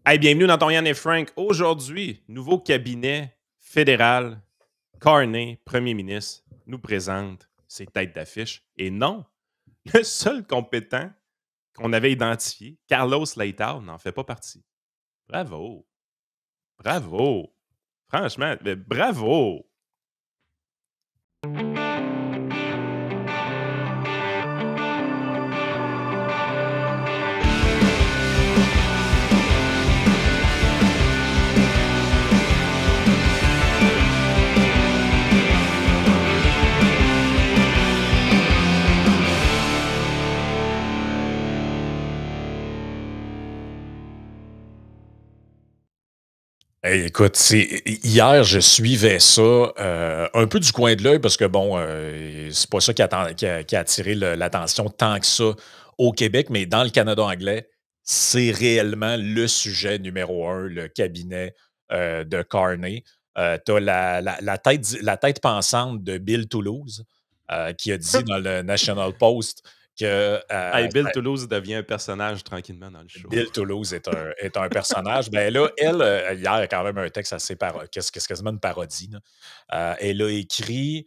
Hey, bienvenue dans ton Yann et Frank. Aujourd'hui, nouveau cabinet fédéral, Carney, premier ministre, nous présente ses têtes d'affiche. Et non, le seul compétent qu'on avait identifié, Carlos Leitao, n'en fait pas partie. Bravo. Bravo. Franchement, bravo. Hey, écoute, hier, je suivais ça un peu du coin de l'œil parce que, bon, c'est pas ça qui a attiré l'attention tant que ça au Québec, mais dans le Canada anglais, c'est réellement le sujet numéro un, le cabinet de Carney. Tu as la tête pensante de Bill Toulouse qui a dit dans le National Post que Hey, Bill Toulouse devient un personnage tranquillement dans le show. Bill Toulouse est un personnage. Ben là, elle, hier, a quand même un texte assez quasiment une parodie. Là. Elle a écrit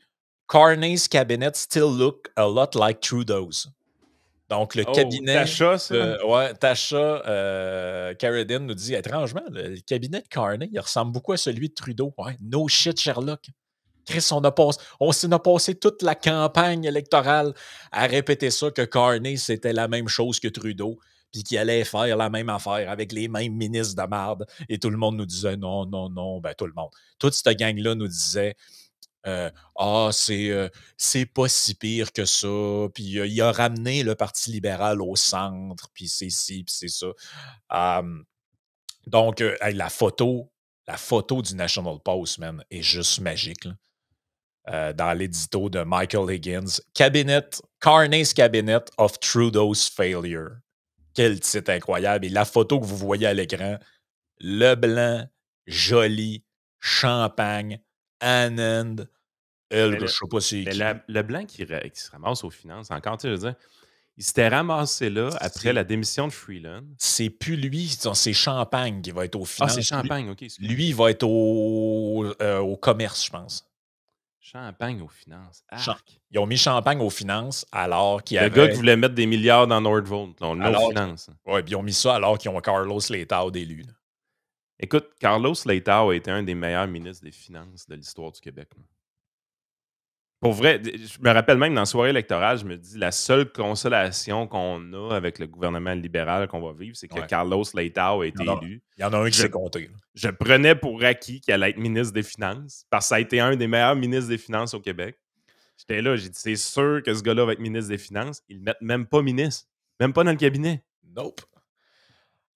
Carney's cabinet still look a lot like Trudeau's. Donc, le Oh, cabinet Tasha, ça? ouais, Tasha Carradine nous dit étrangement, le cabinet de Carney, il ressemble beaucoup à celui de Trudeau. Ouais, no shit, Sherlock. Chris, on s'en a passé toute la campagne électorale à répéter ça, que Carney, c'était la même chose que Trudeau, puis qu'il allait faire la même affaire avec les mêmes ministres de marde. Et tout le monde nous disait non, non, non. Ben, tout le monde. Toute cette gang-là nous disait c'est pas si pire que ça. Puis il a ramené le Parti libéral au centre, puis c'est ci, puis c'est ça. Donc, hey, la photo du National Post, man, est juste magique. Là. Dans l'édito de Michael Higgins. Carney's Cabinet of Trudeau's Failure. Quel titre incroyable. Et la photo que vous voyez à l'écran, le blanc, joli, champagne, Anand, elle, Mais je ne sais pas c'est qui. le blanc qui se ramasse aux finances, encore, tu sais, je veux dire, il s'était ramassé là après la démission de Freeland. C'est plus lui, c'est Champagne qui va être aux Ah, c'est finances. Champagne, OK, excuse. Lui, il va être au commerce, je pense. Champagne aux finances. Arc. Ils ont mis Champagne aux finances alors qu'il y Le gars avait. qui voulait mettre des milliards dans Nordvolt, là, on le met aux Alors, finances. ouais, puis ils ont mis ça alors qu'ils ont Carlos Leitao d'élu. Écoute, Carlos Leitao a été un des meilleurs ministres des Finances de l'histoire du Québec. Là. Pour vrai, je me rappelle même dans la soirée électorale, je me dis la seule consolation qu'on a avec le gouvernement libéral qu'on va vivre, c'est que Ouais. Carlos Leitao a été élu. Il y en a un qui s'est compté. Je prenais pour acquis qu'il allait être ministre des Finances, parce que ça a été un des meilleurs ministres des Finances au Québec. J'étais là, j'ai dit, c'est sûr que ce gars-là va être ministre des Finances. Ils le mettent même pas ministre, même pas dans le cabinet. Nope.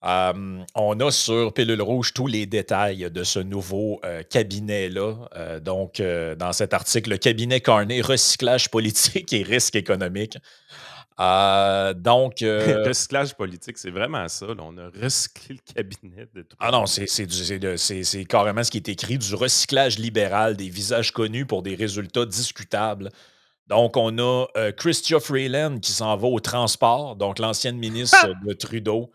On a sur Pilule Rouge tous les détails de ce nouveau cabinet-là. Donc, dans cet article, le cabinet Carney, recyclage politique et risque économique. Recyclage politique, c'est vraiment ça. Là. On a recyclé le cabinet de tout. Ah non, c'est carrément ce qui est écrit, du recyclage libéral, des visages connus pour des résultats discutables. Donc, on a Chrystia Freeland qui s'en va au transport, donc l'ancienne ministre de Trudeau.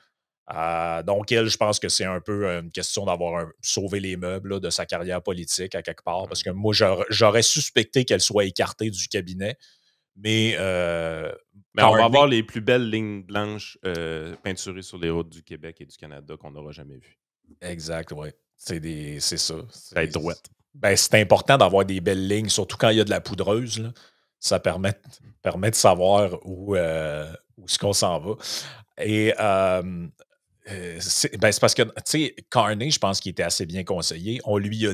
Donc, elle, je pense que c'est un peu une question d'avoir sauvé les meubles là, de sa carrière politique à quelque part, parce que moi, j'aurais suspecté qu'elle soit écartée du cabinet, mais... on va avoir les plus belles lignes blanches peinturées sur les routes du Québec et du Canada qu'on n'aura jamais vues. Exact, oui. C'est ça. C'est droite. Ben, c'est important d'avoir des belles lignes, surtout quand il y a de la poudreuse. Là. Ça permet de savoir où est-ce qu'on s'en va. Et c'est parce que, tu sais, Carney, je pense qu'il était assez bien conseillé. Euh, on lui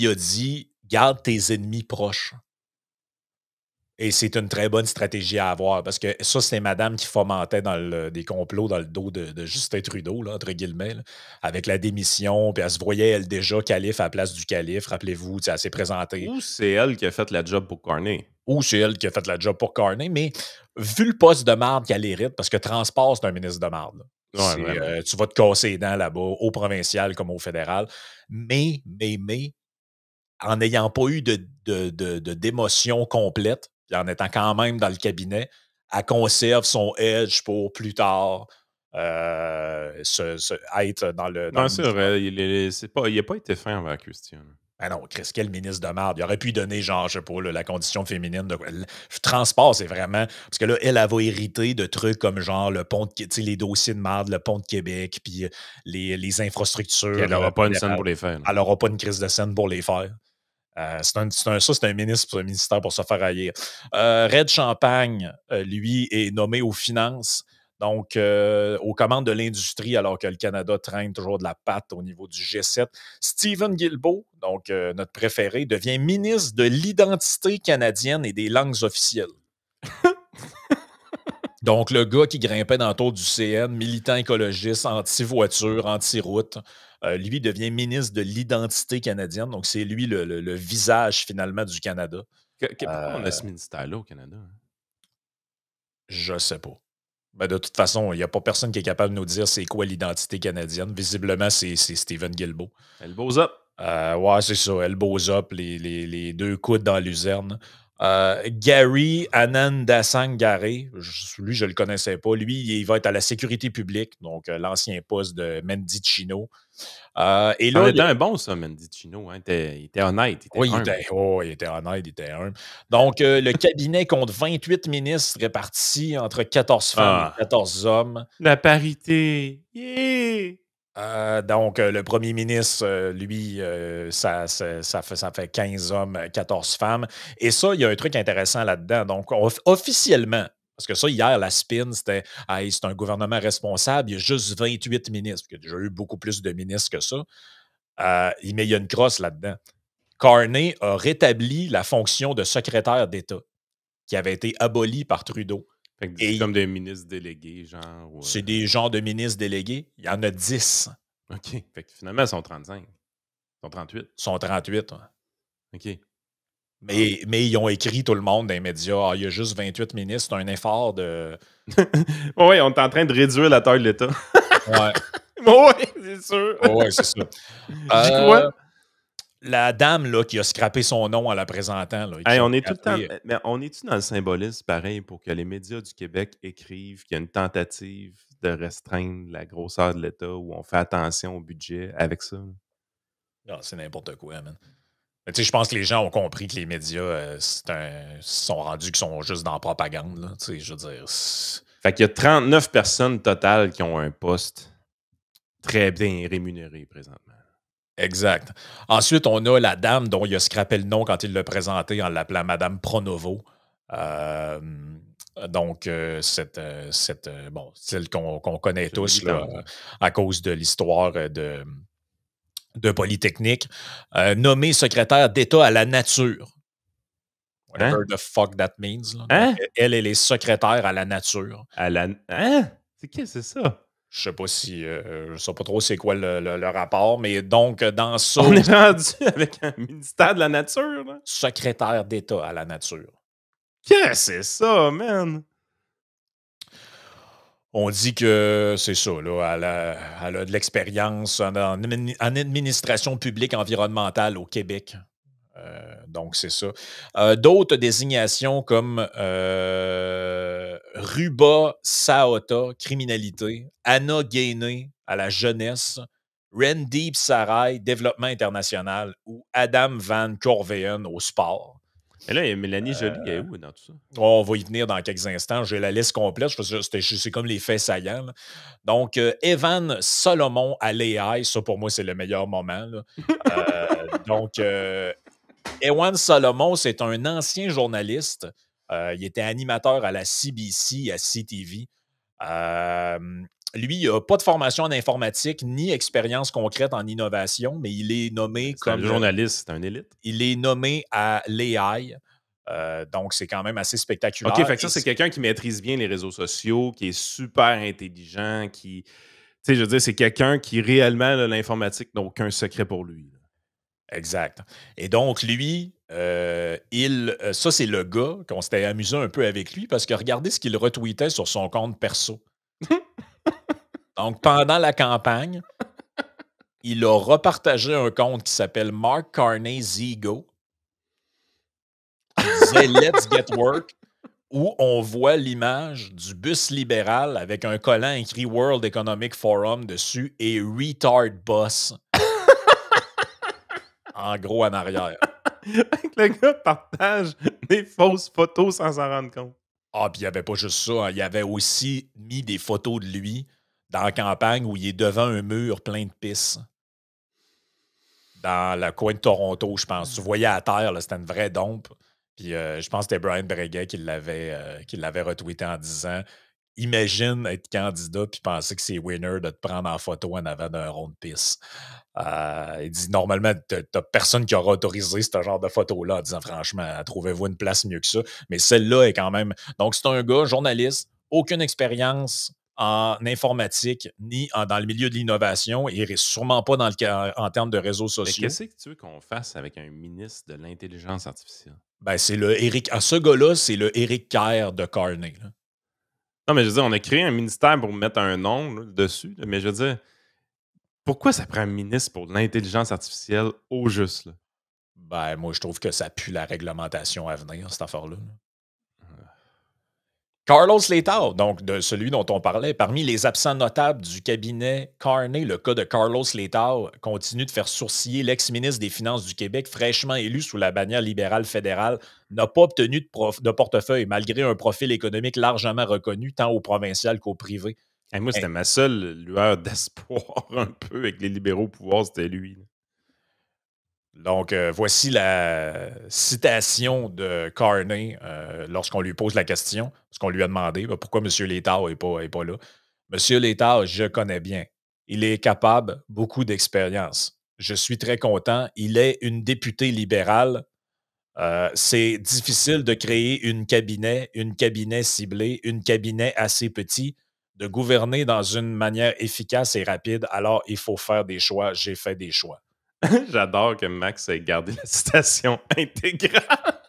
a dit, garde tes ennemis proches. Et c'est une très bonne stratégie à avoir parce que ça, c'est madame qui fomentait des complots dans le dos de Justin Trudeau, là, entre guillemets, là, avec la démission. Puis elle se voyait, elle, déjà calife à la place du calife. Rappelez-vous, elle s'est présentée. Ou c'est elle qui a fait la job pour Carney. Ou c'est elle qui a fait la job pour Carney. Mais vu le poste de marde qu'elle hérite, parce que transport, c'est un ministre de marde. Ouais, tu vas te casser les dents là-bas, au provincial comme au fédéral. Mais, en n'ayant pas eu de démotion complète, puis en étant quand même dans le cabinet, elle conserve son edge pour plus tard. être dans le Non, c'est mouvement. vrai. Il n'a pas été fin envers Christian. Ah non, Chris, quel ministre de merde. Il aurait pu donner, genre, je sais pas, là, la condition féminine. Le transport, c'est vraiment. Parce que là, elle va hériter de trucs comme, genre, le pont de. Tu sais, les dossiers de merde, le pont de Québec, puis les infrastructures. Puis elle n'aura pas une scène fédérales. pour les faire. Elle n'aura pas une crise de scène pour les faire. C'est un ministère pour se faire haïr. Red Champagne, lui, est nommé aux finances. Donc, aux commandes de l'industrie, alors que le Canada traîne toujours de la patte au niveau du G7. Stephen Guilbeault, donc notre préféré, devient ministre de l'identité canadienne et des langues officielles. Donc, le gars qui grimpait dans le tour du CN, militant écologiste, anti-voiture, anti-route, lui devient ministre de l'identité canadienne. Donc, c'est lui le visage, finalement, du Canada. Pourquoi on a ce ministère-là au Canada? Je sais pas. Ben, de toute façon, il n'y a pas personne qui est capable de nous dire c'est quoi l'identité canadienne. Visiblement, c'est Stephen Guilbeault. Elle bows up. Ouais, c'est ça. Elbows up, les deux coudes dans l'uzerne. Gary Anandasangare, lui, je ne le connaissais pas. Lui, il va être à la sécurité publique, donc l'ancien poste de Mendicino. Et là, il était un bon, ça, Mendicino. Hein? Il était honnête. Il était honnête, il était humble. Donc, le cabinet compte 28 ministres répartis entre 14 femmes et 14 hommes. La parité. Yeah! Donc, le premier ministre, lui, ça fait 15 hommes, 14 femmes. Et ça, il y a un truc intéressant là-dedans. Donc, officiellement, parce que ça, hier, la spin, c'était c'est un gouvernement responsable, il y a juste 28 ministres. Il y a déjà eu beaucoup plus de ministres que ça. Mais il y a une crosse là-dedans. Carney a rétabli la fonction de secrétaire d'État qui avait été abolie par Trudeau. C'est comme des ministres délégués, genre. C'est des genres de ministres délégués. Il y en a 10. OK. Fait que finalement, ils sont 35. Ils sont 38. Ils sont 38. Ouais. OK. Mais ils ont écrit tout le monde dans les médias. Il y a juste 28 ministres. C'est un effort de. Oui, on est en train de réduire la taille de l'État. Ouais. Oui, c'est sûr. Oui, c'est ça. J'y crois. La dame là, qui a scrappé son nom en la présentant. Là, on est tout le temps. Mais on est-tu dans le symbolisme pareil pour que les médias du Québec écrivent qu'il y a une tentative de restreindre la grosseur de l'État où on fait attention au budget avec ça? Non, c'est n'importe quoi, man. Je pense que les gens ont compris que les médias sont rendus qu'ils sont juste dans la propagande. Là, je veux dire. Fait qu'il y a 39 personnes totales qui ont un poste très bien rémunéré présentement. Exact. Ensuite, on a la dame dont il a scrappé le nom quand il l'a présenté en l'appelant Madame Pronovo. Donc, celle qu'on connaît tous là, à cause de l'histoire de Polytechnique, nommée secrétaire d'État à la nature. Whatever the fuck that means. Là. Hein? Elle est secrétaire à la nature. Hein? C'est ça? Je sais pas si. Je sais pas trop c'est quoi le rapport, mais donc, dans ça. On est rendu avec un ministère de la nature, là? Secrétaire d'État à la nature. Qu'est-ce que c'est ça, man? On dit que c'est ça, là. Elle a de l'expérience en administration publique environnementale au Québec. Donc, c'est ça. D'autres désignations comme Ruba Saota, criminalité, Anna Gainé à la jeunesse, Randeep Sarai, développement international, ou Adam Van Corveen au sport. Et là, il y a Mélanie Joly, elle est où dans tout ça? On va y venir dans quelques instants. J'ai la liste complète. C'est comme les faits saillants. Là. Donc, Evan Solomon à l'AI, ça pour moi, c'est le meilleur moment. Donc, Ewan Solomon, c'est un ancien journaliste. Il était animateur à la CBC, à CTV. Lui, il n'a pas de formation en informatique ni expérience concrète en innovation, mais il est nommé comme... un journaliste, c'est un élite. Il est nommé à l'AI. Donc, c'est quand même assez spectaculaire. OK, fait que ça, c'est quelqu'un qui maîtrise bien les réseaux sociaux, qui est super intelligent, qui... Tu sais, je veux dire, c'est quelqu'un qui réellement, l'informatique n'a aucun secret pour lui. Exact. Et donc, lui, ça, c'est le gars qu'on s'était amusé un peu avec lui parce que regardez ce qu'il retweetait sur son compte perso. Donc, pendant la campagne, il a repartagé un compte qui s'appelle Mark Carney Zigo. Il disait « Let's get work ». où on voit l'image du bus libéral avec un collant écrit World Economic Forum dessus et Retard Boss en gros en arrière. Le gars partage des fausses photos sans s'en rendre compte. Ah, puis il n'y avait pas juste ça, hein, il avait aussi mis des photos de lui dans la campagne où il est devant un mur plein de pisses. Dans le coin de Toronto, je pense. Tu voyais à terre, là, c'était une vraie dompe. Puis je pense que c'était Brian Breguet qui l'avait retweeté en disant imagine être candidat puis penser que c'est winner de te prendre en photo en avant d'un rond de pisse. Il dit normalement, t'as personne qui aura autorisé ce genre de photo-là en disant franchement, trouvez-vous une place mieux que ça. Mais celle-là est quand même. Donc, c'est un gars, journaliste, aucune expérience en informatique ni dans le milieu de l'innovation et sûrement pas en termes de réseaux Mais sociaux. qu'est-ce que tu veux qu'on fasse avec un ministre de l'intelligence artificielle? Ben, c'est le Eric. Ce gars-là, c'est le Eric Kerr de Carney. Là. Non, mais je veux dire, on a créé un ministère pour mettre un nom là, dessus, là, mais je veux dire, pourquoi ça prend un ministre pour l'intelligence artificielle au juste? Là? Ben, moi, je trouve que ça pue la réglementation à venir, cette affaire-là. Carlos Letao, donc de celui dont on parlait, parmi les absents notables du cabinet Carney, le cas de Carlos Letao continue de faire sourciller l'ex-ministre des Finances du Québec, fraîchement élu sous la bannière libérale fédérale, n'a pas obtenu de portefeuille malgré un profil économique largement reconnu tant au provincial qu'au privé. Hey, moi, Hein, c'était ma seule lueur d'espoir un peu avec les libéraux au pouvoir, c'était lui. Là. Donc, voici la citation de Carney lorsqu'on lui pose la question, parce qu'on lui a demandé pourquoi M. Létard n'est pas là. M. Létard, je connais bien. Il est capable, beaucoup d'expérience. Je suis très content. Il est une députée libérale. C'est difficile de créer une cabinet ciblé, une cabinet assez petit, de gouverner dans une manière efficace et rapide. Alors, il faut faire des choix. J'ai fait des choix. J'adore que Max ait gardé la citation intégrale.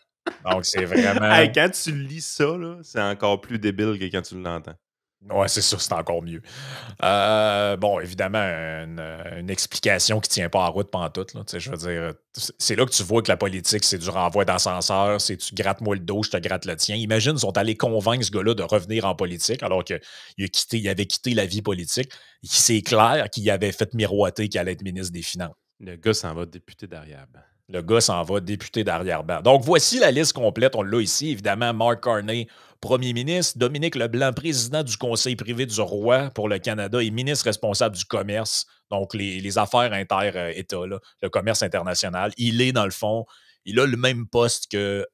Donc, c'est vraiment. Hey, quand tu lis ça, là, c'est encore plus débile que quand tu l'entends. Ouais, c'est ça, c'est encore mieux. Bon, évidemment, une explication qui ne tient pas en route pantoute. Là, je veux dire, c'est là que tu vois que la politique, c'est du renvoi d'ascenseur, c'est tu grattes-moi le dos, je te gratte le tien. Imagine, ils sont allés convaincre ce gars-là de revenir en politique alors qu'il avait quitté la vie politique. C'est clair qu'il avait fait miroiter qu'il allait être ministre des Finances. Le gars s'en va député d'arrière-ban. Le gars s'en va député d'arrière-ban. Donc, voici la liste complète. On l'a ici. Évidemment, Mark Carney, premier ministre. Dominique Leblanc, président du Conseil privé du roi pour le Canada et ministre responsable du commerce. Donc, les affaires inter-États, le commerce international. Il est, dans le fond, il a le même poste que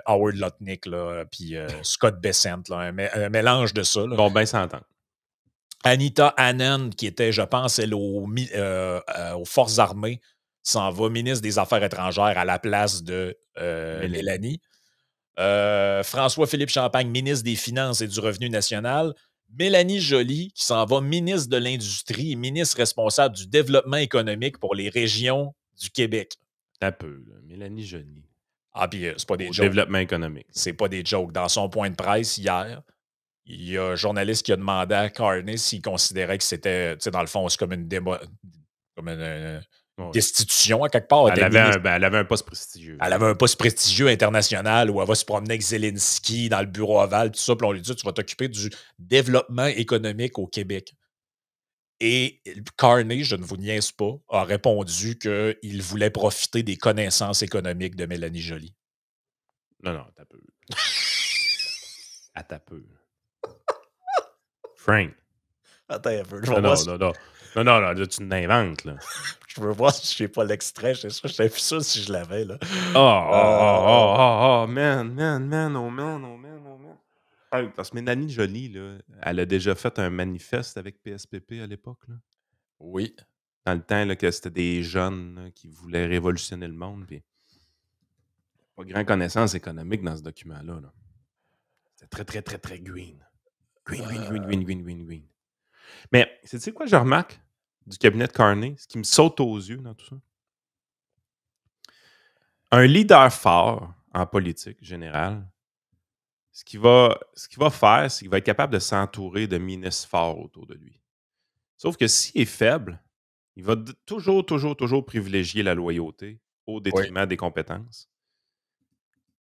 Howard Lutnick, puis Scott Bessent. Là, un mélange de ça. Là. Bon, ben s'entendre. Anita Anand, qui était, je pense, elle, aux Forces armées, s'en va ministre des Affaires étrangères à la place de Mélanie. François-Philippe Champagne, ministre des Finances et du Revenu national. Mélanie Joly, qui s'en va ministre de l'Industrie et ministre responsable du développement économique pour les régions du Québec. Un peu, là. Mélanie Joly. Ah, puis c'est pas des Au jokes. développement économique. C'est pas des jokes. Dans son point de presse hier, il y a un journaliste qui a demandé à Carney s'il considérait que c'était, tu sais, dans le fond, c'est comme une destitution à quelque part. Elle avait un poste prestigieux. Elle avait un poste prestigieux international où elle va se promener avec Zelensky dans le bureau ovale, tout ça. Puis on lui dit, tu vas t'occuper du développement économique au Québec. Et Carney, je ne vous niaise pas, a répondu qu'il voulait profiter des connaissances économiques de Mélanie Joly. Non, t'as peu. T'as peu. Frank. Attends un peu. Non, là, tu l'inventes, là. Je veux voir si je n'ai pas l'extrait. Je sais plus ça si je l'avais, là. Oh, man. Parce que Mélanie Joly, là, elle a déjà fait un manifeste avec PSPP à l'époque, là. Oui. Dans le temps, là, que c'était des jeunes là, qui voulaient révolutionner le monde. Puis pas grand connaissance économique dans ce document-là. Là. C'était très green. Green. Mais, c'est quoi je remarque du cabinet de Carney? Ce qui me saute aux yeux dans tout ça? Un leader fort en politique générale, ce qu'il va faire, c'est qu'il va être capable de s'entourer de ministres forts autour de lui. Sauf que s'il est faible, il va toujours privilégier la loyauté au détriment des compétences.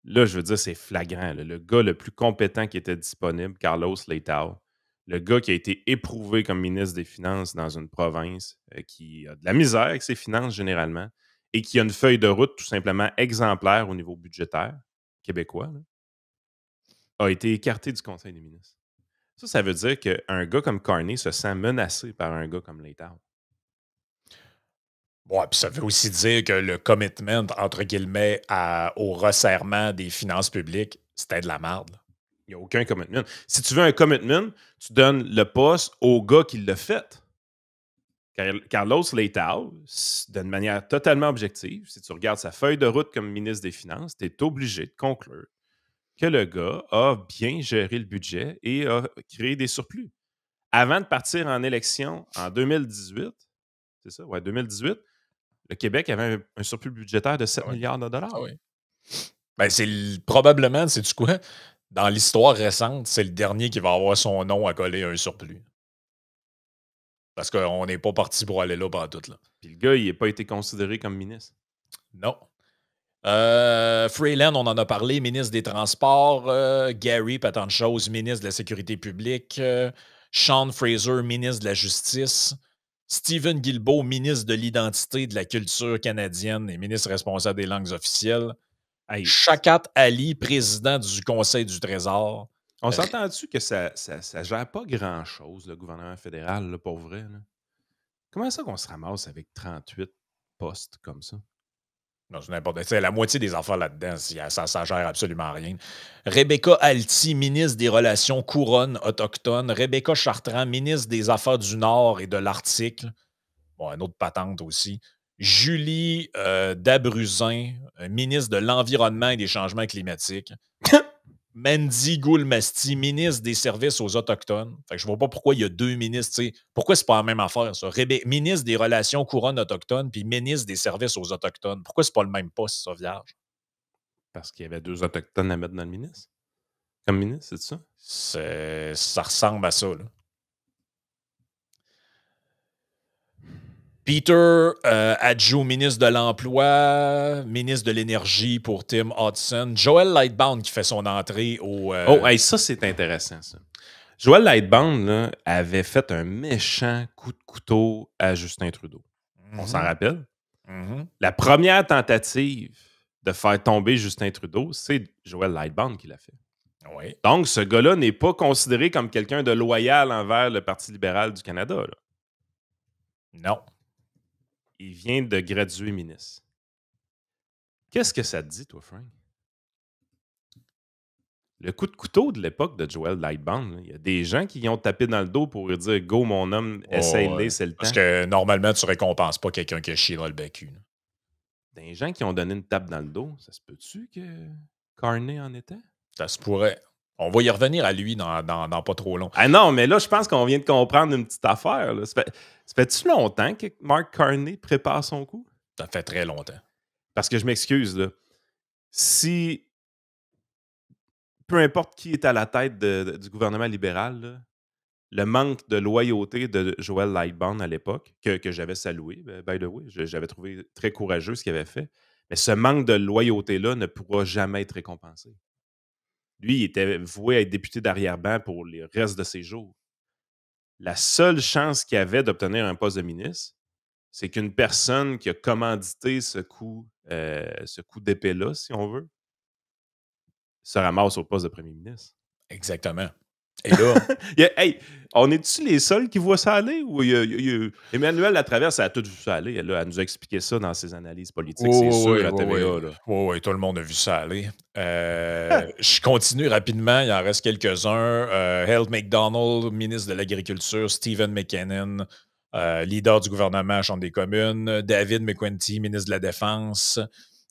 Là, je veux dire, c'est flagrant. Là. Le gars le plus compétent qui était disponible, Carlos Leitão, le gars qui a été éprouvé comme ministre des Finances dans une province qui a de la misère avec ses finances généralement et qui a une feuille de route tout simplement exemplaire au niveau budgétaire québécois, là, a été écarté du Conseil des ministres. Ça veut dire qu'un gars comme Carney se sent menacé par un gars comme Leitão. Ouais, puis ça veut aussi dire que le commitment, entre guillemets, au resserrement des finances publiques, c'était de la merde. Il n'y a aucun commitment. Si tu veux un commitment, tu donnes le poste au gars qui l'a fait. Carlos Leitão, d'une manière totalement objective, si tu regardes sa feuille de route comme ministre des Finances, tu es obligé de conclure que le gars a bien géré le budget et a créé des surplus. Avant de partir en élection en 2018, c'est ça, ouais, 2018, le Québec avait un surplus budgétaire de 7 Ah oui. milliards de dollars. Ah oui. Ben, c'est probablement, sais-tu quoi? Dans l'histoire récente, c'est le dernier qui va avoir son nom à coller un surplus. Parce qu'on n'est pas parti pour aller là pendant tout. Là. Puis le gars, il n'a pas été considéré comme ministre. Non. Freeland, on en a parlé, ministre des Transports. Gary, pas tant de choses, ministre de la Sécurité publique. Sean Fraser, ministre de la Justice. Stephen Guilbeault, ministre de l'Identité, de la Culture canadienne et ministre responsable des langues officielles. Hey, Shaukat Ali, président du Conseil du Trésor. on s'entend-tu que ça gère pas grand-chose, le gouvernement fédéral, là, pour vrai? Là? Comment ça qu'on se ramasse avec 38 postes comme ça? Non, c'est n'importe quoi. La moitié des affaires là-dedans, ça gère absolument rien. Rebecca Alti, ministre des Relations couronnes autochtones. Rebecca Chartrand, ministre des Affaires du Nord et de l'Arctique. Bon, une autre patente aussi. Julie Dabruzin, ministre de l'Environnement et des Changements climatiques. Mandy Goulmasti, ministre des Services aux Autochtones. Fait que je vois pas pourquoi il y a deux ministres. T'sais. Pourquoi c'est pas la même affaire, ça? Ministre des Relations couronnes autochtones puis ministre des Services aux Autochtones. Pourquoi c'est pas le même poste, ça, vierge? Parce qu'il y avait 2 Autochtones à mettre dans le ministre. Comme ministre, c'est ça? Ça ressemble à ça, là. Peter Adjou, ministre de l'Emploi, ministre de l'Énergie pour Tim Hodgson. Joel Lightbound qui fait son entrée au... Oh, hey, ça, c'est intéressant, ça. Joel Lightbound là, avait fait un méchant coup de couteau à Justin Trudeau. On s'en rappelle? La première tentative de faire tomber Justin Trudeau, c'est Joel Lightbound qui l'a fait. Oui. Donc, ce gars-là n'est pas considéré comme quelqu'un de loyal envers le Parti libéral du Canada. Là. Non. Il vient de graduer ministre. Qu'est-ce que ça te dit, toi, Frank? Le coup de couteau de l'époque de Joel Lightbound, il y a des gens qui y ont tapé dans le dos pour lui dire « Go, mon homme, essaye-le, c'est le temps. » Parce que normalement, tu récompenses pas quelqu'un qui a chié dans le bécu. Là. Des gens qui ont donné une tape dans le dos, ça se peut-tu que Carney en était? Ça se pourrait. On va y revenir à lui dans pas trop long. Ah non, mais là, je pense qu'on vient de comprendre une petite affaire. Là. Ça fait-tu longtemps que Mark Carney prépare son coup? Ça fait très longtemps. Parce que je m'excuse, là. Si peu importe qui est à la tête du gouvernement libéral, là, le manque de loyauté de Joel Lightbound à l'époque, que j'avais salué, by the way, j'avais trouvé très courageux ce qu'il avait fait, mais ce manque de loyauté-là ne pourra jamais être récompensé. Lui, il était voué à être député d'arrière-ban pour le reste de ses jours. La seule chance qu'il avait d'obtenir un poste de ministre, c'est qu'une personne qui a commandité ce coup d'épée-là, si on veut, se ramasse au poste de premier ministre. Exactement. Et là... Hey, on est-tu les seuls qui voient ça aller? Ou Emmanuel Latraverse, elle a tout vu ça aller. Elle nous a expliqué ça dans ses analyses politiques, c'est sûr, à TVA. Oui, tout le monde a vu ça aller. Je continue rapidement, il en reste quelques-uns. Held McDonald, ministre de l'Agriculture, Stephen McKinnon, leader du gouvernement à la Chambre des communes, David McQuenty, ministre de la Défense.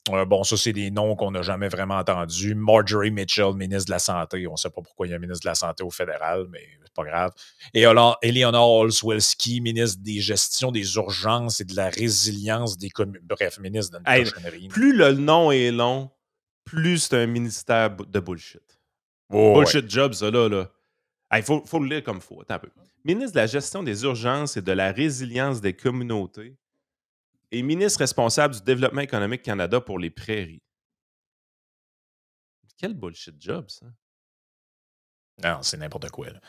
Bon, ça, c'est des noms qu'on n'a jamais vraiment entendus. Marjorie Mitchell, ministre de la Santé. On ne sait pas pourquoi il y a un ministre de la Santé au fédéral, mais c'est pas grave. Et Eleanor Olszewski, ministre des gestions des urgences et de la résilience des communes. Bref, ministre de la cochonnerie. Plus le nom est long, plus c'est un ministère de bullshit. Bullshit job, ça, là. Il faut le lire comme il faut. Attends un peu. Ministre de la gestion des urgences et de la résilience des communautés et ministre responsable du développement économique Canada pour les prairies. Quel bullshit job, ça? Non, c'est n'importe quoi. Là.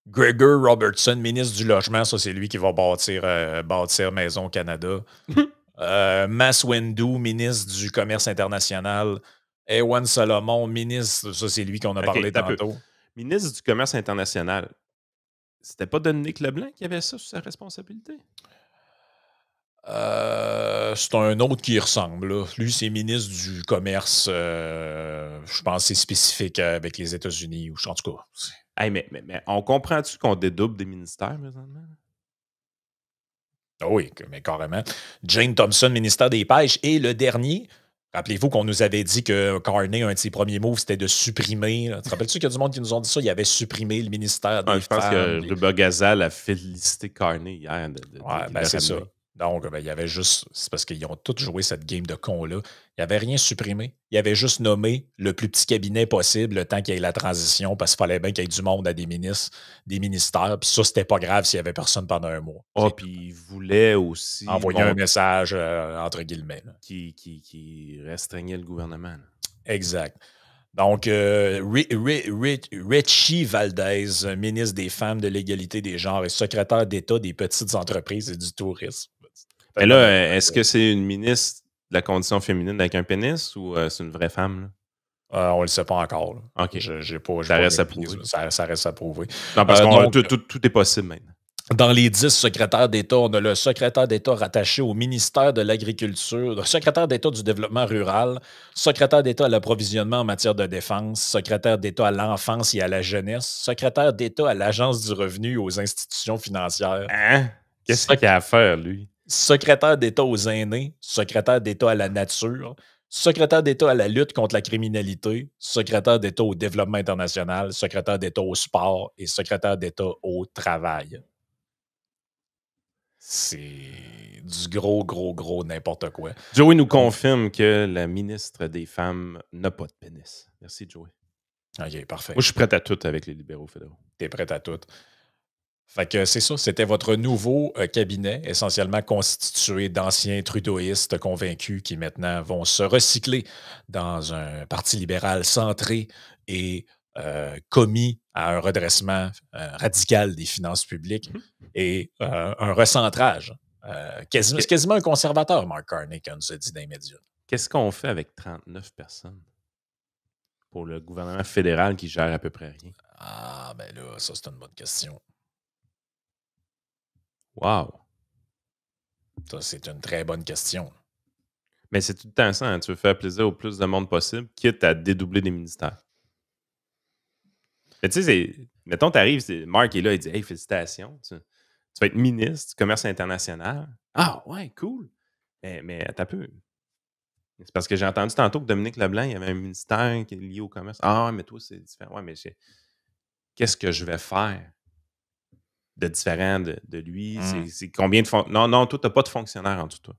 Gregor Robertson, ministre du Logement, ça, c'est lui qui va bâtir Maison Canada. Mas Windu, ministre du Commerce international. Ewan Solomon, ministre, ça, c'est lui qu'on a parlé tantôt. Ministre du Commerce international. C'était pas Dominique Leblanc qui avait ça sous sa responsabilité? C'est un autre qui y ressemble. Là. Lui, c'est ministre du Commerce. Je pense que c'est spécifique avec les États-Unis. En tout cas. Hey, mais on comprend-tu qu'on dédouble des ministères, présentement? Oui, mais carrément. Jane Thompson, ministère des Pêches. Et le dernier, rappelez-vous qu'on nous avait dit que Carney, un de ses premiers moves, c'était de supprimer. Tu te rappelles-tu qu'il y a du monde qui nous ont dit ça? Il avait supprimé le ministère des Femmes. Je pense que Ruba Gazal a félicité Carney hier. C'est ça. Donc, il y avait juste. C'est parce qu'ils ont tous joué cette game de con-là. Il n'y avait rien supprimé. Il avait juste nommé le plus petit cabinet possible le temps qu'il y ait la transition parce qu'il fallait bien qu'il y ait du monde à des ministères. Puis ça, c'était pas grave s'il n'y avait personne pendant un mois. Puis il voulait aussi. Envoyer un message, entre guillemets. Là. Qui restreignait le gouvernement. Là. Exact. Donc, Richie Valdez, ministre des Femmes, de l'Égalité des genres et secrétaire d'État des petites entreprises et du tourisme. Mais là, est-ce que c'est une ministre de la condition féminine avec un pénis ou c'est une vraie femme? Là? On ne le sait pas encore. Là. OK. Ça reste à prouver. Ça reste à prouver. Non, parce que tout est possible maintenant. Dans les 10 secrétaires d'État, on a le secrétaire d'État rattaché au ministère de l'Agriculture, le secrétaire d'État du Développement rural, secrétaire d'État à l'approvisionnement en matière de défense, secrétaire d'État à l'enfance et à la jeunesse, secrétaire d'État à l'Agence du revenu et aux institutions financières. Hein? Qu'est-ce qu'il a à faire, lui? Secrétaire d'État aux aînés, secrétaire d'État à la nature, secrétaire d'État à la lutte contre la criminalité, secrétaire d'État au développement international, secrétaire d'État au sport et secrétaire d'État au travail. C'est du gros n'importe quoi. Joey nous confirme que la ministre des Femmes n'a pas de pénis. Merci, Joey. OK, parfait. Moi, je suis prêt à tout avec les libéraux fédéraux. T'es prêt à tout. Fait que c'est ça, c'était votre nouveau cabinet, essentiellement constitué d'anciens trudeauistes convaincus qui maintenant vont se recycler dans un parti libéral centré et commis à un redressement radical des finances publiques et un recentrage. C'est quasiment un conservateur, Mark Carney, comme nous a dit dans les médias. Qu'est-ce qu'on fait avec 39 personnes pour le gouvernement fédéral qui gère à peu près rien? Ah, ben là, ça, c'est une bonne question. Wow! Ça, c'est une très bonne question. Mais c'est tout le temps ça, hein? Tu veux faire plaisir au plus de monde possible, quitte à dédoubler des ministères. Mais tu sais, mettons, t'arrives, Mark est là, il dit « Hey, félicitations, tu vas être ministre du commerce international. » Ah, ouais, cool! Mais t'as peu. C'est parce que j'ai entendu tantôt que Dominique Leblanc, il y avait un ministère qui est lié au commerce. Ah, mais toi, c'est différent. Ouais, mais qu'est-ce que je vais faire de différent de lui? C'est combien de fonctionnaires? Non, toi, t'as pas de fonctionnaire en dessous de toi.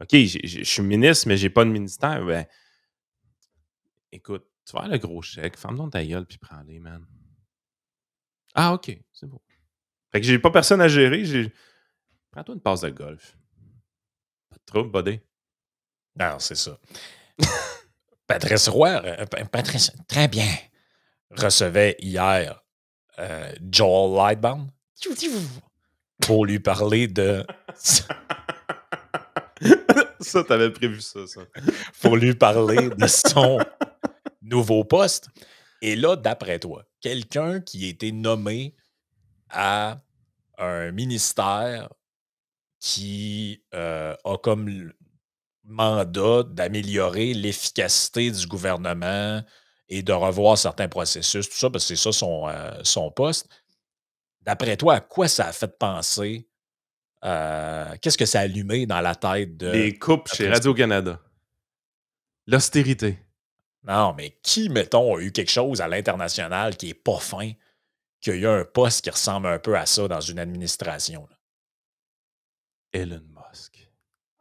OK, je suis ministre, mais j'ai pas de ministère. Ben, écoute, tu vas avoir le gros chèque, ferme donc ta gueule puis prends-les, man. Ah, OK, c'est bon. Fait que j'ai pas personne à gérer. Prends-toi une passe de golf. Pas de trouble, buddy. Non, c'est ça. Patrice Roy, Patrice, très bien, recevait hier Joel Lightbound pour lui parler de... Ça, t'avais prévu ça. Pour lui parler de son nouveau poste. Et là, d'après toi, quelqu'un qui a été nommé à un ministère qui a comme mandat d'améliorer l'efficacité du gouvernement et de revoir certains processus, tout ça, parce que c'est ça son poste. D'après toi, à quoi ça a fait penser? Qu'est-ce que ça a allumé dans la tête de... Les coupes chez Radio-Canada. L'austérité. Non, mais qui, mettons, a eu quelque chose à l'international qui est pas fin, qui a eu un poste qui ressemble un peu à ça dans une administration? Là? Elon Musk.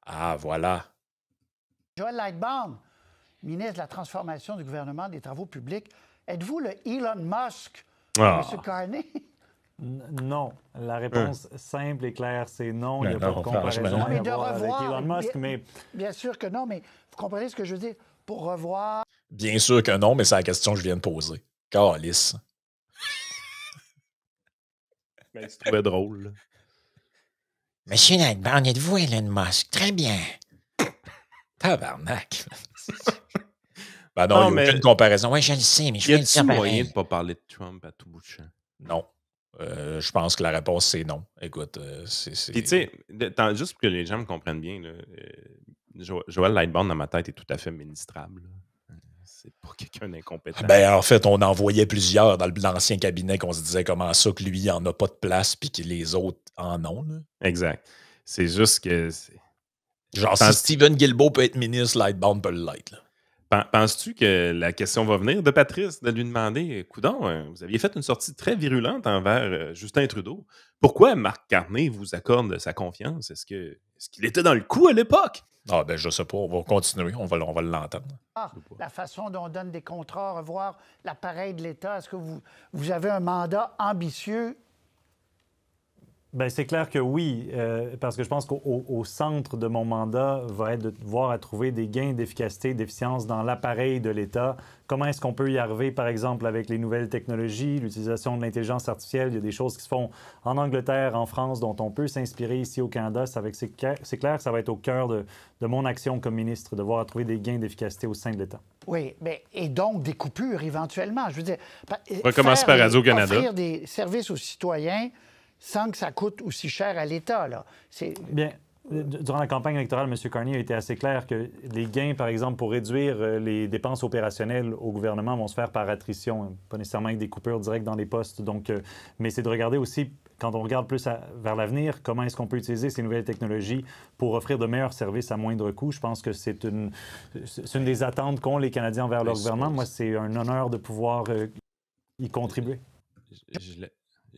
Ah, voilà. Joel Lightbound, ministre de la Transformation du gouvernement des Travaux publics. Êtes-vous le Elon Musk, M. Carney? Non. La réponse simple et claire, c'est non. Il n'y a pas de comparaison mais de revoir, avec Elon Musk. Mais... Bien sûr que non, mais vous comprenez ce que je veux dire? Pour revoir... Bien sûr que non, mais c'est la question que je viens de poser. Calice. Ben, tu trouvais drôle. Là. Monsieur Lightbound, êtes-vous Elon Musk? Très bien. Tabarnak. Ben non, il n'y a aucune comparaison. Oui, je le sais, mais je Y vais le dire a-t-il pareil. moyen de ne pas parler de Trump à tout bout de champ? Non. Je pense que la réponse, c'est non. Écoute, c'est... Puis, tu sais, juste pour que les gens me comprennent bien, là, Joël Lightbound, dans ma tête, est tout à fait ministrable. Là. C'est pas quelqu'un d'incompétent. Ben, en fait, on en voyait plusieurs dans l'ancien cabinet qu'on se disait comment ça que lui, il en a pas de place puis que les autres en ont. Là. Exact. C'est juste que... Genre, si Stephen Guilbeault peut être ministre, Lightbound peut l'être. Là. Penses-tu que la question va venir de Patrice, de lui demander, coudonc, vous aviez fait une sortie très virulente envers Justin Trudeau. Pourquoi Marc Carney vous accorde sa confiance? Est-ce qu'il était dans le coup à l'époque? Ah ben je sais pas, on va continuer, on va l'entendre. La façon dont on donne des contrats, revoir l'appareil de l'État, est-ce que vous avez un mandat ambitieux? Bien, c'est clair que oui, parce que je pense qu'au centre de mon mandat va être de voir à trouver des gains d'efficacité, d'efficience dans l'appareil de l'État. Comment est-ce qu'on peut y arriver, par exemple, avec les nouvelles technologies, l'utilisation de l'intelligence artificielle? Il y a des choses qui se font en Angleterre, en France, dont on peut s'inspirer ici au Canada. C'est clair que ça va être au cœur de mon action comme ministre, de voir à trouver des gains d'efficacité au sein de l'État. Oui, mais et donc des coupures éventuellement. Je veux dire, on va commencer par Radio-Canada. Offrir des services aux citoyens sans que ça coûte aussi cher à l'État. Là. Bien, durant la campagne électorale, M. Carney a été assez clair que les gains, par exemple, pour réduire les dépenses opérationnelles au gouvernement vont se faire par attrition, hein, pas nécessairement avec des coupures directes dans les postes. Donc, mais c'est de regarder aussi, quand on regarde plus vers l'avenir, comment est-ce qu'on peut utiliser ces nouvelles technologies pour offrir de meilleurs services à moindre coût. Je pense que c'est une des attentes qu'ont les Canadiens envers leur gouvernement. Moi, c'est un honneur de pouvoir y contribuer.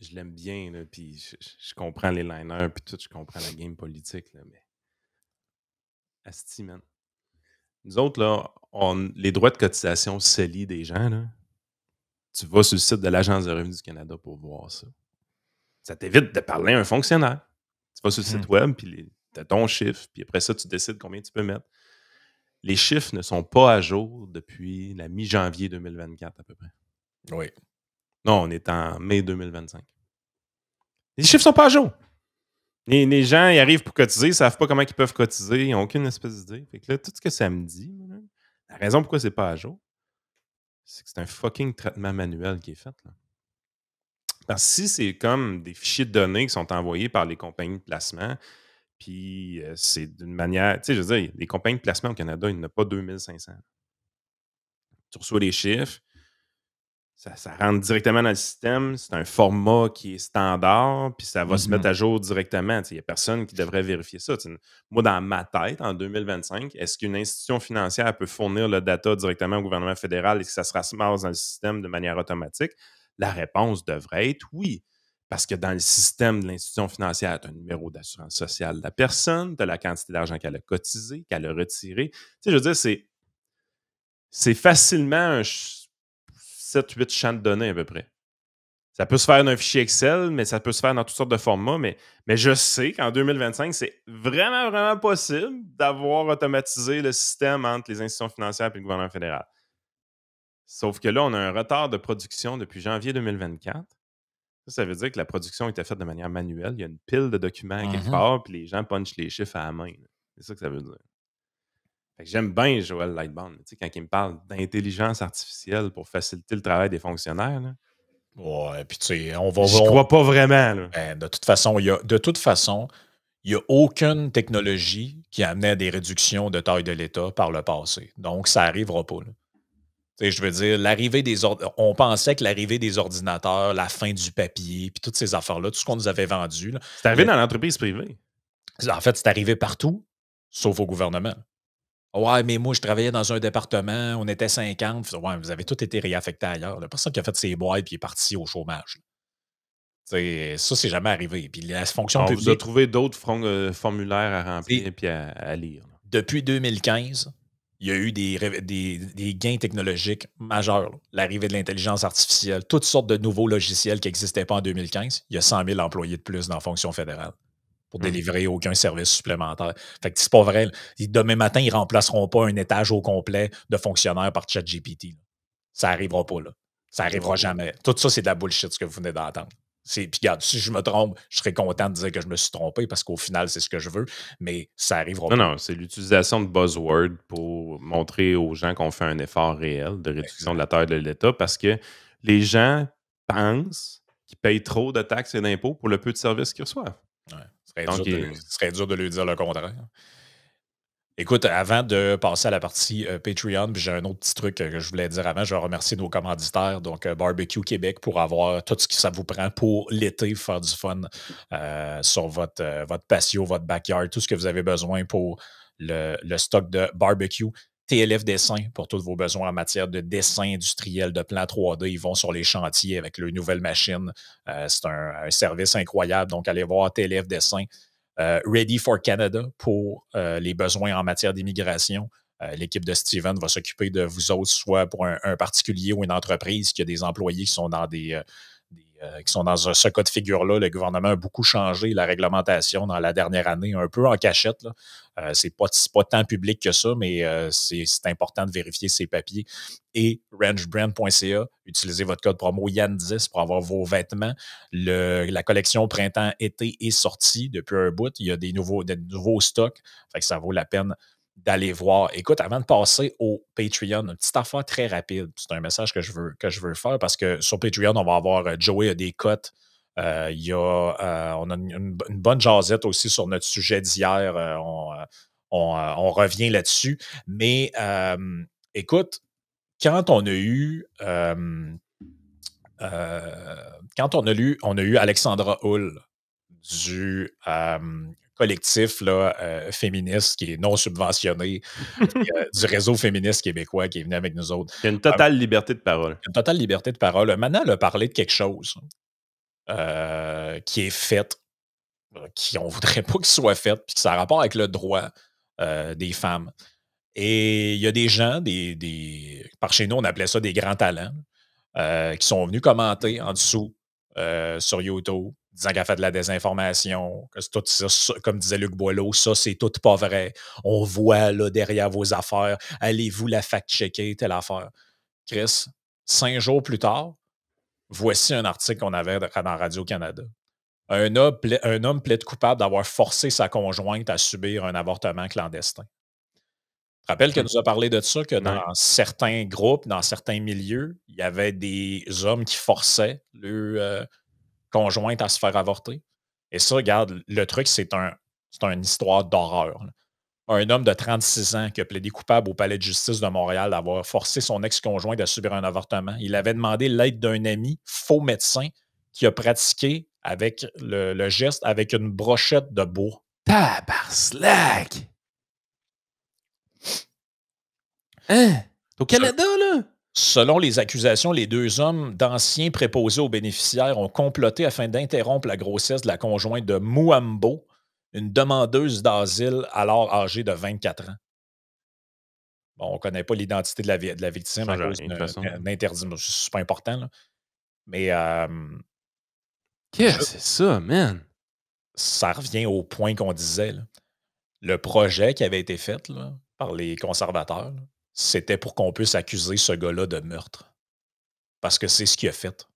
Je l'aime bien, là, puis je comprends les liners, puis tout, je comprends la game politique, là, mais... Asti, man. Nous autres, là, les droits de cotisation CELI des gens, là, tu vas sur le site de l'Agence de revenus du Canada pour voir ça. Ça t'évite de parler à un fonctionnaire. Tu vas sur le site web, puis tu as ton chiffre, puis après ça, tu décides combien tu peux mettre. Les chiffres ne sont pas à jour depuis la mi-janvier 2024, à peu près. Oui. Non, on est en mai 2025. Les chiffres sont pas à jour. Les gens, ils arrivent pour cotiser, ils ne savent pas comment ils peuvent cotiser, ils n'ont aucune espèce d'idée. Fait que là, tout ce que ça me dit, la raison pourquoi c'est pas à jour, c'est que c'est un fucking traitement manuel qui est fait. Là. Parce que si c'est comme des fichiers de données qui sont envoyés par les compagnies de placement, puis c'est d'une manière... Tu sais, je veux dire, les compagnies de placement au Canada, il n'y en a pas 2500. Tu reçois les chiffres, ça rentre directement dans le système. C'est un format qui est standard, puis ça va se mettre à jour directement. Il n'y a personne qui devrait vérifier ça. Moi, dans ma tête, en 2025, est-ce qu'une institution financière peut fournir le data directement au gouvernement fédéral et que ça se ramasse dans le système de manière automatique? La réponse devrait être oui. Parce que dans le système de l'institution financière, tu as un numéro d'assurance sociale de la personne, tu as la quantité d'argent qu'elle a cotisé, qu'elle a retiré. Je veux dire, c'est facilement un 7-8 champs de données à peu près. Ça peut se faire dans un fichier Excel, mais ça peut se faire dans toutes sortes de formats. Mais je sais qu'en 2025, c'est vraiment, vraiment possible d'avoir automatisé le système entre les institutions financières et le gouvernement fédéral. Sauf que là, on a un retard de production depuis janvier 2024. Ça veut dire que la production était faite de manière manuelle. Il y a une pile de documents quelque part, puis les gens punchent les chiffres à la main. C'est ça que ça veut dire. Fait que j'aime bien Joël Lightbound. Quand il me parle d'intelligence artificielle pour faciliter le travail des fonctionnaires. Là, ouais, puis tu sais, on va... Je crois pas vraiment. Là. Ben, de toute façon, il n'y a aucune technologie qui amenait à des réductions de taille de l'État par le passé. Donc, ça n'arrivera pas. Je veux dire, on pensait que l'arrivée des ordinateurs, la fin du papier, puis toutes ces affaires-là, tout ce qu'on nous avait vendu... C'est arrivé dans l'entreprise privée. En fait, c'est arrivé partout, sauf au gouvernement. Ouais, mais moi, je travaillais dans un département, on était 50. Ouais, vous avez tous été réaffectés ailleurs. La personne qui a fait ses boîtes et est parti au chômage. T'sais, ça, c'est jamais arrivé. Puis la fonction publique... On vous a trouvé d'autres formulaires à remplir et à lire. Là. Depuis 2015, il y a eu des gains technologiques majeurs. Là. L'arrivée de l'intelligence artificielle, toutes sortes de nouveaux logiciels qui n'existaient pas en 2015. Il y a 100 000 employés de plus dans la fonction fédérale. pour délivrer aucun service supplémentaire. Fait que c'est pas vrai. Demain matin, ils remplaceront pas un étage au complet de fonctionnaires par ChatGPT. Ça n'arrivera pas, là. Ça n'arrivera jamais. Tout ça, c'est de la bullshit, ce que vous venez d'entendre. Puis regarde, si je me trompe, je serais content de dire que je me suis trompé parce qu'au final, c'est ce que je veux, mais ça n'arrivera pas. Non, c'est l'utilisation de buzzwords pour montrer aux gens qu'on fait un effort réel de réduction de la taille de l'État parce que les gens pensent qu'ils payent trop de taxes et d'impôts pour le peu de services qu'ils reçoivent. Ouais. Ce serait dur de lui dire le contraire. Écoute, avant de passer à la partie Patreon, puis j'ai un autre petit truc que je voulais dire avant. Je vais remercier nos commanditaires, donc Barbecue Québec, pour avoir tout ce que ça vous prend pour l'été, faire du fun sur votre patio, votre backyard, tout ce que vous avez besoin pour le stock de barbecue. TLF Dessin pour tous vos besoins en matière de dessin industriel, de plan 3D. Ils vont sur les chantiers avec leurs nouvelles machines. C'est un service incroyable. Donc, allez voir TLF Dessin. Ready for Canada pour les besoins en matière d'immigration. L'équipe de Steven va s'occuper de vous autres, soit pour un particulier ou une entreprise qui a des employés qui sont dans qui sont dans ce cas de figure-là. Le gouvernement a beaucoup changé la réglementation dans la dernière année, un peu en cachette. C'est pas tant public que ça, mais c'est important de vérifier ses papiers. Et rangebrand.ca, utilisez votre code promo Yann10 pour avoir vos vêtements. La collection printemps-été est sortie depuis un bout. Il y a des nouveaux stocks, fait que ça vaut la peine d'aller voir. Écoute, avant de passer au Patreon, une petite affaire très rapide. C'est un message que je veux faire parce que sur Patreon, on va avoir Joey a des cotes. On a une bonne jasette aussi sur notre sujet d'hier. On revient là-dessus. Mais écoute, quand on a eu Alexandra Hull du collectif féministe qui est non subventionné, du réseau féministe québécois qui est venu avec nous autres. Il y a une totale liberté de parole. Une totale liberté de parole. Maintenant, elle a parlé de quelque chose qui est fait, qu'on ne voudrait pas qu'il soit fait, puis que ça a rapport avec le droit des femmes. Et il y a des gens, par chez nous, on appelait ça des grands talents, qui sont venus commenter en dessous sur YouTube, disant qu'elle fait de la désinformation, que c'est tout ça, comme disait Luc Boileau, ça, c'est tout pas vrai. On voit là derrière vos affaires, allez-vous la fact-checker, telle affaire. Chris, 5 jours plus tard, voici un article qu'on avait dans Radio-Canada. Un homme plaide coupable d'avoir forcé sa conjointe à subir un avortement clandestin. Je rappelle qu'elle nous a parlé de ça, que dans certains groupes, dans certains milieux, il y avait des hommes qui forçaient leur conjointe à se faire avorter. Et ça, regarde, le truc, c'est une histoire d'horreur. Un homme de 36 ans qui a plaidé coupable au palais de justice de Montréal d'avoir forcé son ex-conjointe à subir un avortement. Il avait demandé l'aide d'un ami, faux médecin, qui a pratiqué avec le geste avec une brochette de bois. Tabarslack! Hein? Au Canada, là? Selon les accusations, les 2 hommes d'anciens préposés aux bénéficiaires ont comploté afin d'interrompre la grossesse de la conjointe de Mouambo, une demandeuse d'asile alors âgée de 24 ans. Bon, on ne connaît pas l'identité de la victime à cause d'un interdit. C'est pas important, là. Mais qu'est-ce que c'est ça, man? Ça revient au point qu'on disait. Là. Le projet qui avait été fait là, par les conservateurs, là, c'était pour qu'on puisse accuser ce gars-là de meurtre. Parce que c'est ce qu'il a fait.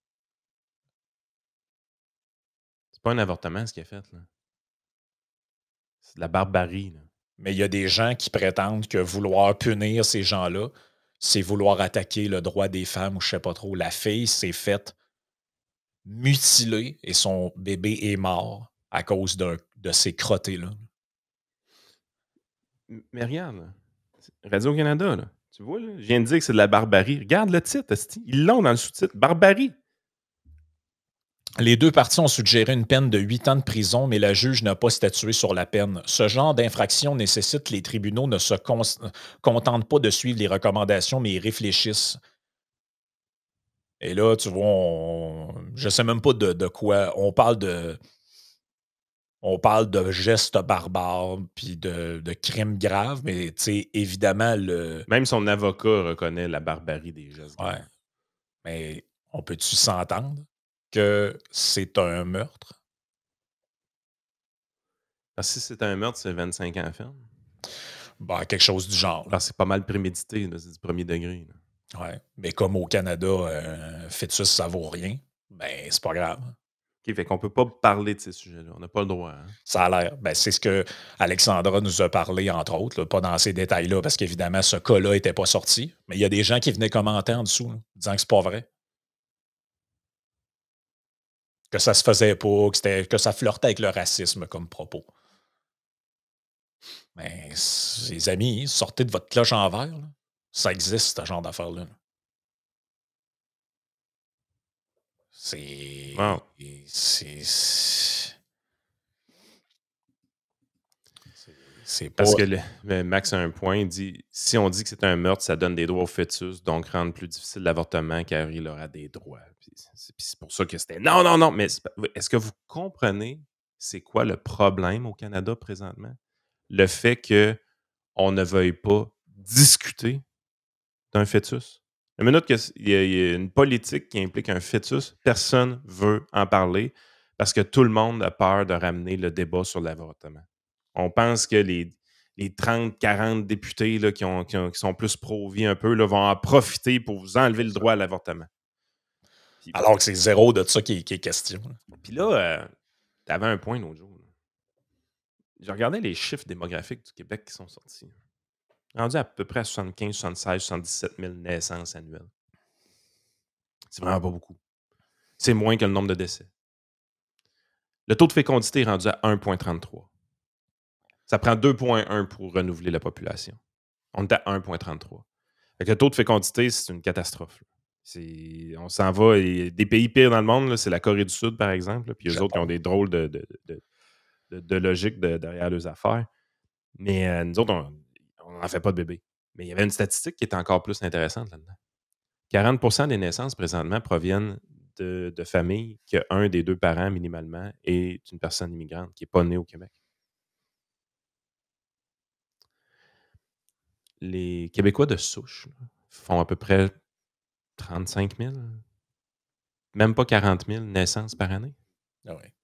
C'est pas un avortement, ce qu'il a fait. Là. C'est de la barbarie. Là. Mais il y a des gens qui prétendent que vouloir punir ces gens-là, c'est vouloir attaquer le droit des femmes ou je sais pas trop. La fille s'est faite mutiler et son bébé est mort à cause de ces crottés-là. Mais regarde, là. Radio-Canada, là. Tu vois, là, je viens de dire que c'est de la barbarie. Regarde le titre, ils l'ont dans le sous-titre. Barbarie. Les 2 parties ont suggéré une peine de 8 ans de prison, mais la juge n'a pas statué sur la peine. Ce genre d'infraction nécessite que les tribunaux ne se contentent pas de suivre les recommandations, mais y réfléchissent. Et là, tu vois, je ne sais même pas de quoi. On parle de gestes barbares puis de crimes graves, mais évidemment, même son avocat reconnaît la barbarie des gestes. Ouais. Mais on peut-tu s'entendre que c'est un meurtre? Parce que si c'est un meurtre, c'est 25 ans ferme. Ben, quelque chose du genre. Parce que c'est pas mal prémédité, là, c'est du premier degré. Là. Ouais. Mais comme au Canada, fœtus, ça vaut rien, ben, c'est pas grave. OK, fait qu'on peut pas parler de ces sujets-là. On n'a pas le droit. Hein? Ça a l'air. Ben, c'est ce que Alexandra nous a parlé, entre autres, là, pas dans ces détails-là, parce qu'évidemment, ce cas-là n'était pas sorti. Mais il y a des gens qui venaient commenter en dessous, là, disant que c'est pas vrai. Que ça se faisait pas, que ça flirtait avec le racisme comme propos. Mais, les amis, sortez de votre cloche en verre. Là. Ça existe, ce genre d'affaires-là. C'est. Wow. C'est pas. Parce que Max a un point, il dit si on dit que c'est un meurtre, ça donne des droits au fœtus, donc rendre plus difficile l'avortement car il aura des droits. Puis c'est pour ça que c'était non. Mais est-ce que vous comprenez c'est quoi le problème au Canada présentement? Le fait qu'on ne veuille pas discuter d'un fœtus. La minute qu'il y a une politique qui implique un fœtus, personne ne veut en parler parce que tout le monde a peur de ramener le débat sur l'avortement. On pense que les 30, 40 députés là, qui sont plus pro-vie un peu là, vont en profiter pour vous enlever le droit à l'avortement. Puis, alors que c'est zéro de ça qui est question. Puis là, tu avais un point l'autre jour. Là. J'ai regardé les chiffres démographiques du Québec qui sont sortis. Rendu à peu près à 75, 76, 77 000 naissances annuelles. C'est vraiment pas beaucoup. C'est moins que le nombre de décès. Le taux de fécondité est rendu à 1,33. Ça prend 2,1 pour renouveler la population. On est à 1,33. Le taux de fécondité, c'est une catastrophe. On s'en va. Et des pays pires dans le monde, là, c'est la Corée du Sud, par exemple. Là, puis eux autres qui ont des drôles de logique derrière leurs affaires. Mais nous autres, on n'en fait pas de bébés. Mais il y avait une statistique qui est encore plus intéressante là-dedans. 40% des naissances présentement proviennent de familles que un des deux parents, minimalement, est une personne immigrante qui n'est pas née au Québec. Les Québécois de souche font à peu près 35 000, même pas 40 000 naissances par année. Ah ouais.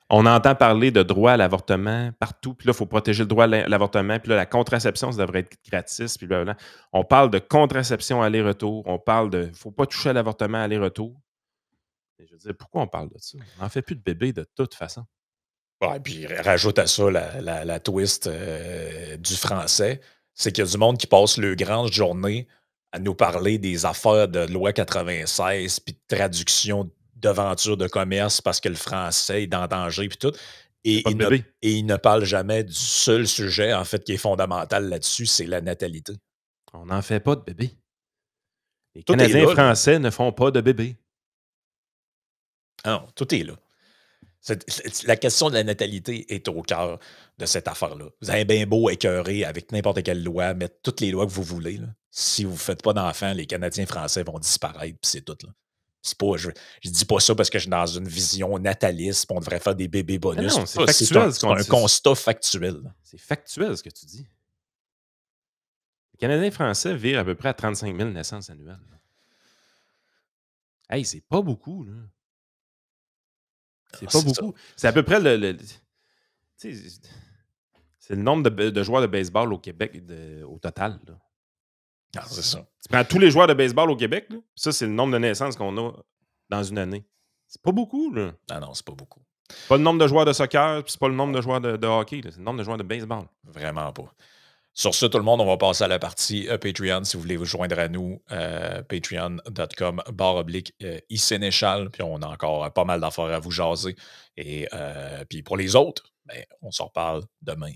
On entend parler de droit à l'avortement partout, puis là, il faut protéger le droit à l'avortement, puis là, la contraception, ça devrait être gratis, puis blablabla. On parle de contraception aller-retour, on parle de « il ne faut pas toucher à l'avortement aller-retour ». Je veux dire, pourquoi on parle de ça? On n'en fait plus de bébés de toute façon. Ouais, puis rajoute à ça la twist du français, c'est qu'il y a du monde qui passe le grande journée à nous parler des affaires de loi 96, puis de traduction d'aventure de commerce parce que le français est en danger, puis tout. Et il ne parle jamais du seul sujet, en fait, qui est fondamental là-dessus, c'est la natalité. On n'en fait pas de bébés. Les Canadiens français ne font pas de bébés. Non, tout est là. La question de la natalité est au cœur de cette affaire-là. Vous avez bien beau écœurer avec n'importe quelle loi, mettre toutes les lois que vous voulez. Là. Si vous ne faites pas d'enfants, les Canadiens français vont disparaître, puis c'est tout. Là. C'est pas, je dis pas ça parce que je suis dans une vision nataliste, puis on devrait faire des bébés bonus. Non, c'est factuel. C'est un constat factuel. C'est factuel ce que tu dis. Les Canadiens français vivent à peu près à 35 000 naissances annuelles. Hey, c'est pas beaucoup, là. C'est pas beaucoup. C'est à peu près c'est le nombre de joueurs de baseball au Québec au total. Là. Non, c'est ça. Tu prends tous les joueurs de baseball au Québec, là, ça, c'est le nombre de naissances qu'on a dans une année. C'est pas beaucoup, là. Non, c'est pas beaucoup. C'est pas le nombre de joueurs de soccer, puis c'est pas le nombre de joueurs de hockey, là. C'est le nombre de joueurs de baseball. Vraiment pas. Sur ce, tout le monde, on va passer à la partie Patreon. Si vous voulez vous joindre à nous, patreon.com/isénéchal. Puis on a encore pas mal d'affaires à vous jaser. Et puis pour les autres, on s'en reparle demain.